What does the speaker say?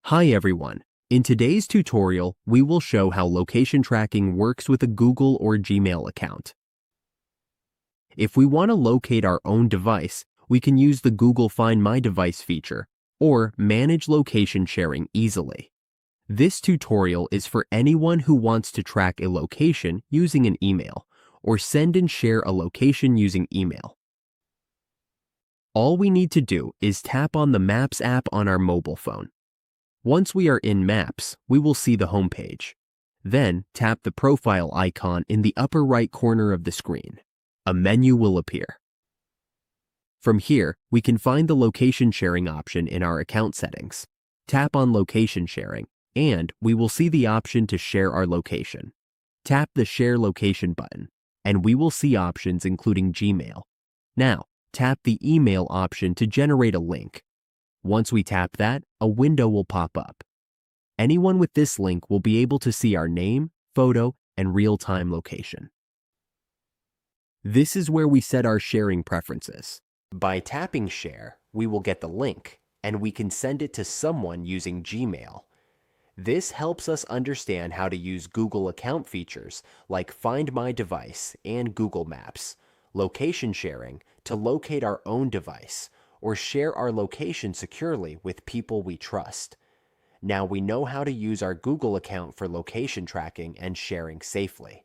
Hi everyone. In today's tutorial, we will show how location tracking works with a Google or Gmail account. If we want to locate our own device, we can use the Google Find My Device feature or manage location sharing easily. This tutorial is for anyone who wants to track a location using an email or send and share a location using email. All we need to do is tap on the Maps app on our mobile phone. Once we are in Maps, we will see the home page. Then tap the profile icon in the upper right corner of the screen. A menu will appear. From here, we can find the location sharing option in our account settings. Tap on Location Sharing, and we will see the option to share our location. Tap the Share Location button, and we will see options including Gmail. Now, tap the Email option to generate a link. Once we tap that, a window will pop up. Anyone with this link will be able to see our name, photo, and real-time location. This is where we set our sharing preferences. By tapping Share, we will get the link, and we can send it to someone using Gmail. This helps us understand how to use Google account features like Find My Device and Google Maps, location sharing to locate our own device, or share our location securely with people we trust. Now we know how to use our Google account for location tracking and sharing safely.